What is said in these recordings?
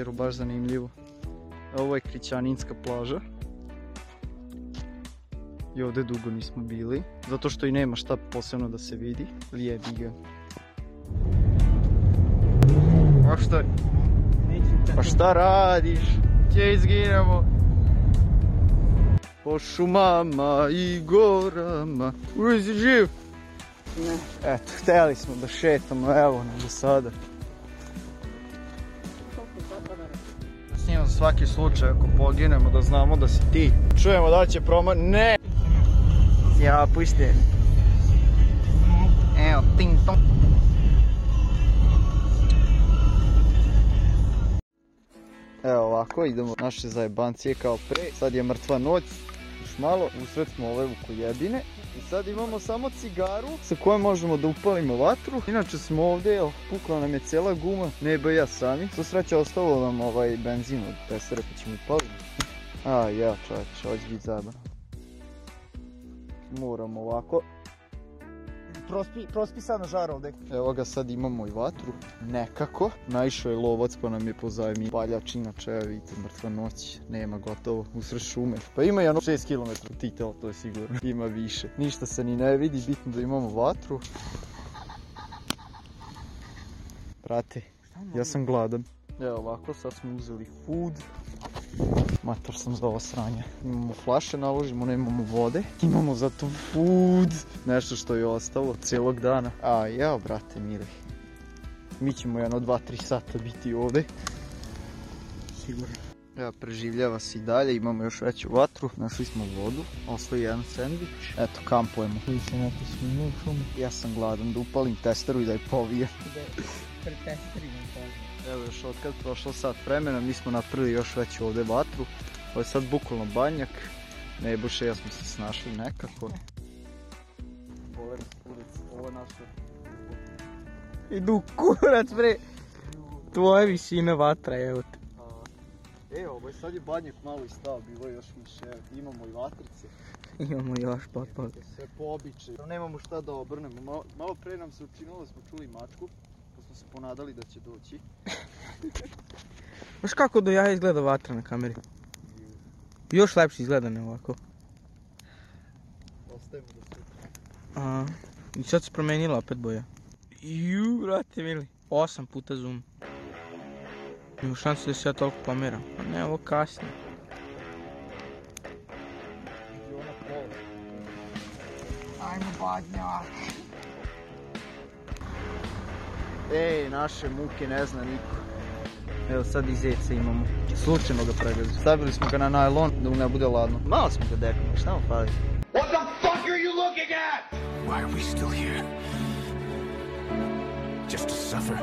jezeru, baš zanimljivo. Ovo je Krićaninska plaža. I ovdje dugo nismo bili, zato što i nema šta posebno da se vidi. Lijebi ga. Pa šta radiš? Gdje izginemo? Po šumama i gorama. Uvijek si živ? Ne. Eto, htjeli smo da šetamo, evo nam do sada. Snimam za svaki slučaj ako poginemo da znamo da si ti. Čujemo da će Ne! Ja, pusti. Evo, ting tong. Evo ovako, idemo naše zajebancije kao pre. Sad je mrtva noć, još malo, usred smo ove vukojebine. I sad imamo samo cigaru sa kojom možemo da upalimo vatru. Inače smo ovdje, evo, pukla nam je cijela guma, Nebo i ja sami. Sva sreća ostalo nam benzin od tesere pa ćemo upaliti. A ja čovječe, ovo će biti zajebano. Moramo ovako. Prospi sad na žar ovdje. Evo ga, sad imamo i vatru. Nekako. Naišao je lovac pa nam je pozajmio paljač, inače evo vidite, mrtva noć. Nema gotovo, usred šume. Pa ima jedno 6 km titela, to je sigurno. Ima više. Ništa se ni ne vidi, bitno da imamo vatru. Brate, ja sam gladan. Evo ovako, sad smo uzeli food. Mator sam za ovo sranje. Imamo flaše, naložimo, nemamo vode. Imamo zato food. Nešto što je ostalo cijelog dana. A jao, brate mili. Mi ćemo jedno 2-3 sata biti ovdje. Sigurno. Evo, preživljava se i dalje, imamo još veću vatru. Našli smo vodu, ostaje jedan sandvič. Eto, kampujemo. Vi se neko smiju u šumi. Ja sam gladan da upalim testeru i da je povijem. Evo još otkad prošlo sat vremena, mi smo napravili još veću ovdje vatru. Ovo je sad bukvalno banjak. Nebuše, ja smo se snašli nekako. Bole nas kurac, ovo je naša. Idu kurac bre. Tvoje visine vatra, evo te. Evo, sad je banjak malo i stao, bilo je još više. Imamo i vatrice. Imamo još potpad. Sve po običaju. Nemamo šta da obrnemo. Malo pre nam se učinilo da smo čuli mačku. Pa smo se ponadali da će doći. Znaš kako do jaja izgleda vatra na kameri? Još lepše izgleda ne ovako. Ostajemo da sutra. I sad se promenila opet boja. Juuu, brate mili. 8 puta zoom. Ima šansu da se ja toliko pomeram. A ne, ovo kasno. Ajmo badnjak. Ej, naše muke ne zna niko. Evo sad i zeca imamo. Slučajno ga pregledali. Stavili smo ga na najlon da mu ne bude ladno. Malo smo ga deknuli, šta mu fali? What the fuck are you looking at? Why are we still here? Just to suffer?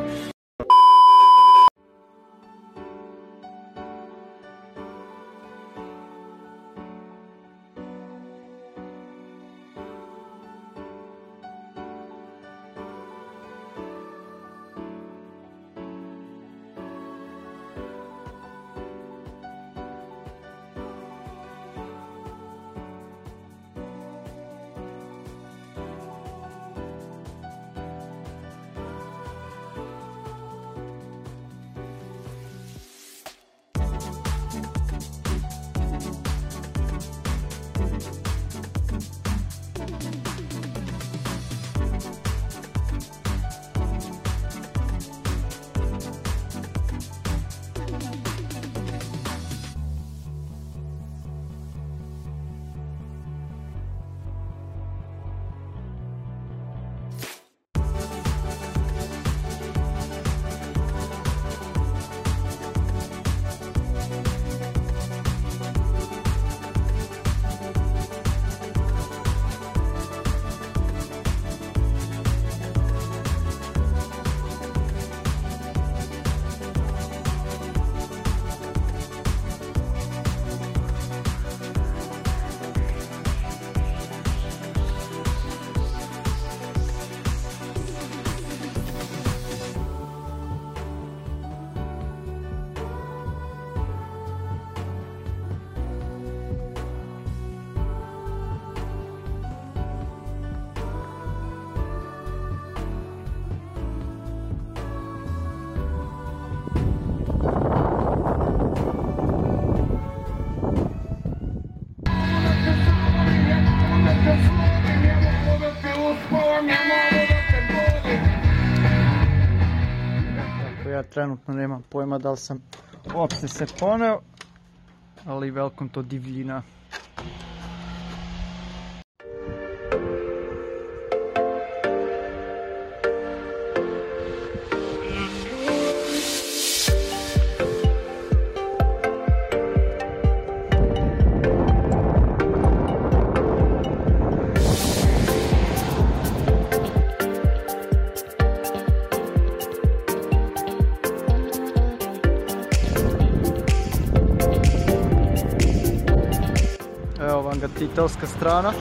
Ja trenutno nemam pojma da li sam uopšte se poneo, ali velikom to divljina. Evo vam ga titelska strana.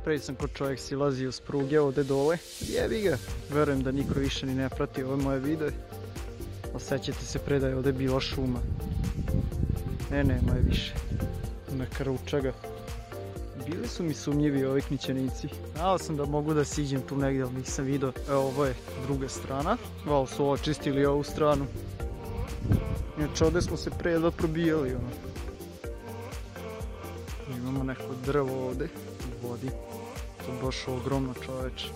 Prije sam ko čovjek silazio s pruge ovdje dole. Jebi ga. Verujem da niko više ni ne prati ove moje videe. Osjećate se pre da je ovdje bila šuma. Nema je više. Neka ruča ga. Bili su mi sumnjivi ovi knićenici. Znao sam da mogu da siđem tu negdje, ali nisam vidio. Evo, ovo je druga strana. Malo su očistili ovu stranu. Inače, ovdje smo se pre da probijali, ono. Imamo neko drvo ovdje u vodi. To je baš ogromno, čoveče.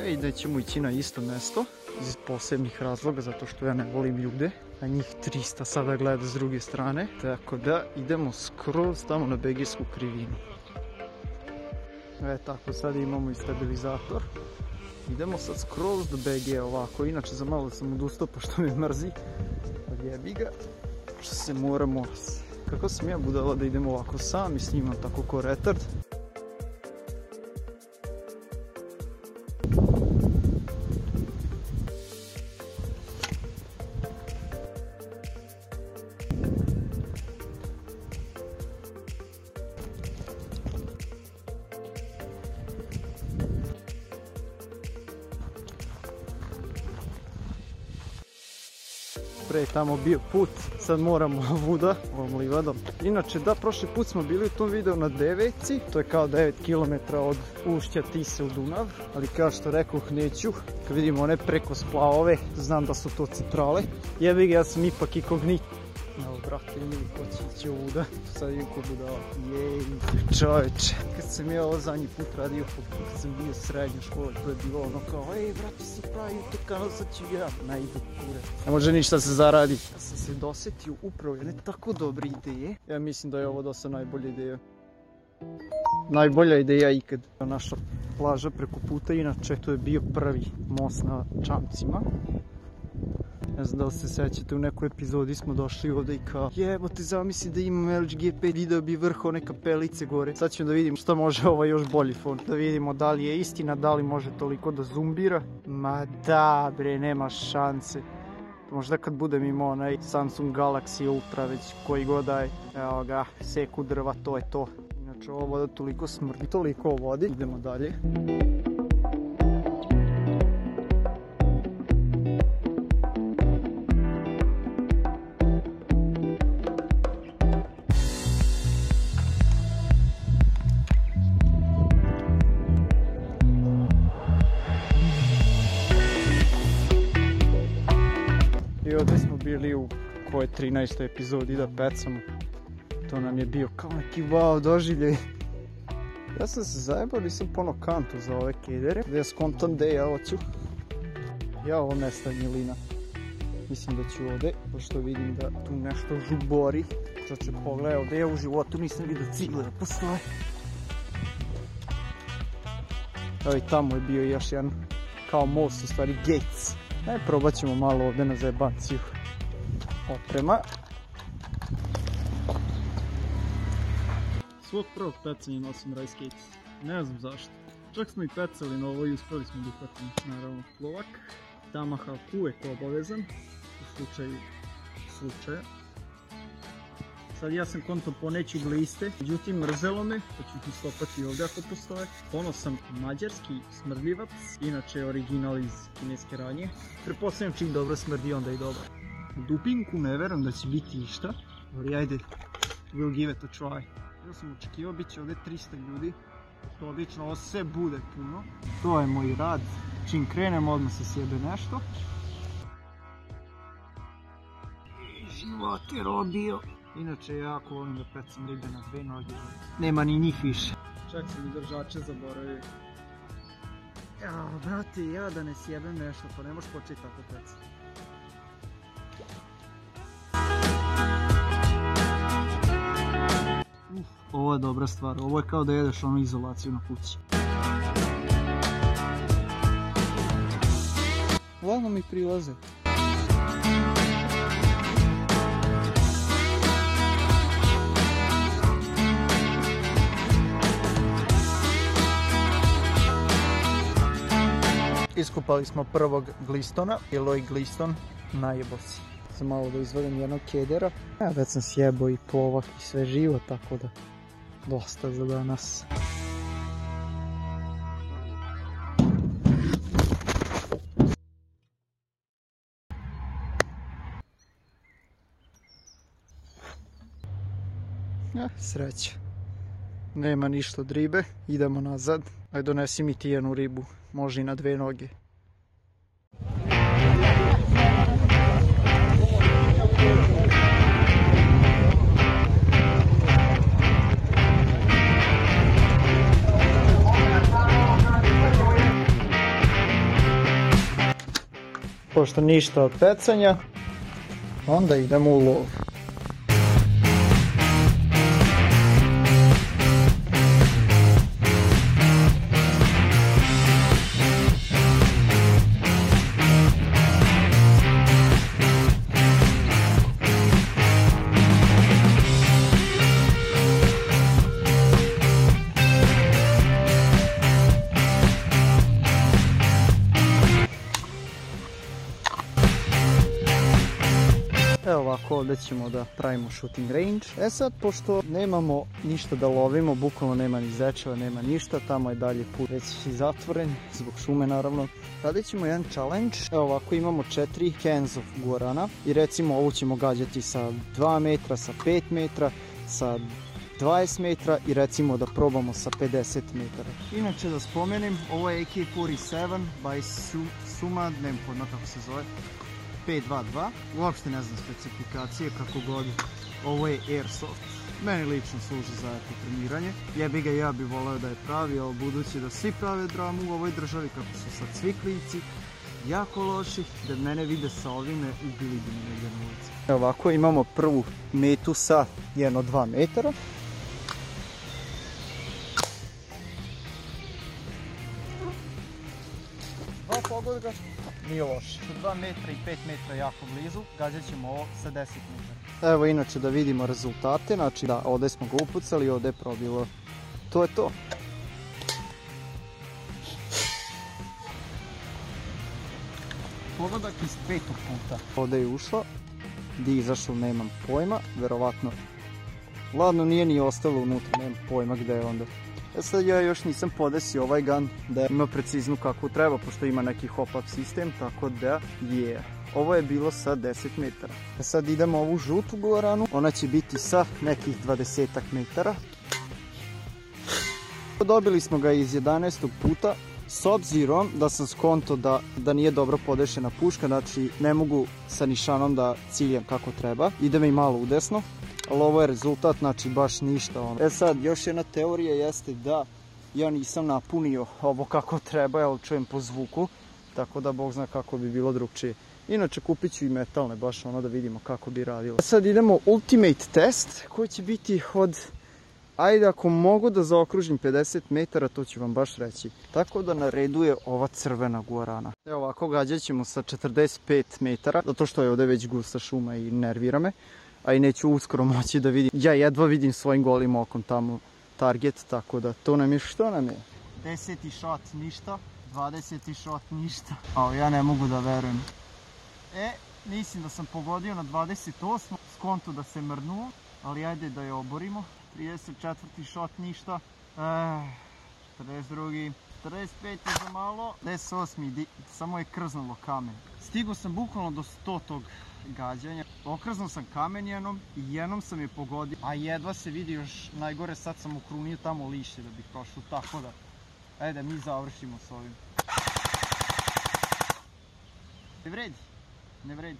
I nećemo ići na isto mjesto iz posebnih razloga, zato što ja ne volim ljude. A njih 300 sada gleda s druge strane. Tako da idemo skroz tamo na Begijsku krivinu. Tako, sad imamo i stabilizator. Idemo sad skroz do BG ovako, inače za malo sam odustao pošto me mrzi. Ali jebi ga, što se mora se. Kako sam ja budala da idemo ovako sam i snimam tako ko retard. Pre tamo bio put, sad moramo ovuda ovom livadom. Inače da, prošli put smo bili u tom videu na Deveci, to je kao 9 km od ušća Tise u Dunav, ali kao što rekoh neću, kad vidimo one preko splavove, znam da su to centrale. Jebi ga, ja sam ipak inkognit. Evo brate, ili ko će ići ovuda, sad vidim ko budala. Jej, čovječe, kad sam ja ovo zadnji put radio, kad sam bio u srednjoj školi, to je bilo ono kao, ej brate, si pravi YouTube kanal, sad ću ja najdu kure. Ne može ništa se zaradi. Ja sam se dosetio upravo jedne tako dobre ideje. Ja mislim da je ovo dosta najbolja ideja. Najbolja ideja ikad. Naša plaža preko puta, inače to je bio prvi most na čamcima. Ne znam da li se sećate, u nekoj epizodi smo došli ovdje i kao jebote, zamisli da imam LG5, video bi vrh one kapelice gore. Sad ćemo da vidimo šta može ovaj još bolji fon. Da vidimo da li je istina, da li može toliko da zumbira. Ma da bre, nema šanse. Možda kad budem imao onaj Samsung Galaxy Ultra već koji god daj. Evo ga, seku drva, to je to. Inače ovo voda toliko smrdi, toliko o vodi. Idemo dalje. I ovdje smo bili u kojoj 13. epizodi da pecamo. To nam je bio kao neki wow doživljaj. Ja sam se zajebao, nisam pono kantu za ove kedere. Da ja skontam gdje ja hoću. Ja ovo mesta Njilina. Mislim da ću ovdje, pošto vidim da tu nešto žubori. Što ću pogledati, ovdje ja u životu nisam vidio cigle da postoje. Evo i tamo je bio još jedan kao most, u stvari Gates. Probat ćemo malo ovdje na zajebanciju. Oprema. Svog prvog pecanja nosim Rice Cakes. Ne znam zašto. Čak smo i pecali na ovo i uspeli smo da uhvatimo. Naravno plovak. Tamaha uvek obavezan. U slučaju slučaja. Sad ja sam konto poneću gliste, međutim mrzelo me, pa ću ih stopati ovdje ako postoje. Ponos sam mađarski smrdljivac, inače original iz kineske radnje. Pretpostavljam čim dobro smrdi, onda i dobro. U dupinku ne verujem da će biti išta, ali ajde, we'll give it a try. Ja sam očekivao, bit će ovdje 300 ljudi, to obično ovo sve bude puno. To je moj rad, čim krenem odmah se sjebe nešto. Evo ti robio. Inače jako volim da pecam ribe na dve noge. Nema ni njih više. Čak sam i držače zaboravio. Jao, brate, ja da ne sjebem nešto, pa ne možeš početi tako pecati. Ovo je dobra stvar, ovo je kao da jedeš onu izolaciju na kući. Lagno mi prilaze. Iskupali smo prvog glistona, Eloy gliston, najebo si. Sam malo da izvadim jednog kedera. Ja već sam sjebao i plovak i sve živo, tako da dosta za danas. Sreća. Nema ništa od ribe, idemo nazad. Ajde donesi mi ti jednu ribu, može i na dve noge. Pošto ništa od pecanja, onda idemo u lov. Evo ovako, ovdje ćemo da pravimo shooting range. E sad, pošto nemamo ništa da lovimo, bukvalno nema ni zečeva, nema ništa, tamo je dalje put već i zatvoren, zbog šume naravno. Radit ćemo jedan challenge. Evo ovako, imamo 4 cans of guarana i recimo ovu ćemo gađati sa 2 metra, sa 5 metra, sa 20 metra i recimo da probamo sa 50 metara. Inače da spomenem, ovo je AK-47 by Suma, ne znam podno kako se zove, 522, uopšte ne znam specifikacije, kako god, ovo je Airsoft. Meni lično služi za treniranje. Jebi ga, ja bi voleo da je pravi, ali budući da svi prave dramu u ovoj državi, kako su sad svi klici, jako loši, da mene vide sa ovime, ubili bi me negdje na ulici. Evo ovako, imamo prvu metu sa 1-2 metara. Pogod ga, nije loše. 2 metra i 5 metra jako blizu, gađat ćemo ovo sa 10 metara. Evo inače da vidimo rezultate, znači da ovdje smo ga upucali, ovdje je probilo. To je to. Pogodak iz 5. puta. Ovdje je ušlo, di izašlo nemam pojma, verovatno. Ladno nije ni ostalo unutra, nemam pojma gdje je onda. E sad ja još nisam podesio ovaj gun da ima preciznu kako treba, pošto ima neki hop-up sistem, tako da je. Ovo je bilo sa 10 metara. E sad idemo ovu žutu guaranu, ona će biti sa nekih 20 metara. Dobili smo ga iz 11. puta, s obzirom da sam skonto da nije dobro podešena puška, znači ne mogu sa nišanom da ciljam kako treba. Ide mi malo udesno. Ali ovo je rezultat, znači baš ništa. E sad, još jedna teorija jeste da ja nisam napunio ovo kako treba, jer čujem po zvuku, tako da Bog zna kako bi bilo drugčije. Inače kupit ću i metalne, baš ono da vidimo kako bi radilo. Sad idemo ultimate test, koji će biti od, ajde ako mogu da zaokružim 50 metara, to ću vam baš reći. Tako da na redu je ova crvena guarana. Evo ovako, gađat ćemo sa 45 metara, zato što je ovdje već gusta šuma i nervira me. A i neću uskoro moći da vidim. Ja jedva vidim svojim golim okom tamo target, tako da to nam je što nam je. 10. shot ništa, 20. shot ništa. A ja ne mogu da verujem. Mislim da sam pogodio na 28. Skonto da se mrnuo, ali ajde da je oborimo. 34. shot ništa. 42. 45. za malo. 48. samo je krznulo kamen. Stigao sam bukvalno do 100. gađanja. Okrznuo sam kamen jednom i jednom sam je pogodio, a jedva se vidi još najgore, sad sam ukrunio tamo lišće da bih prošao, tako da ajde mi završimo s ovim. Ne vredi, ne vredi.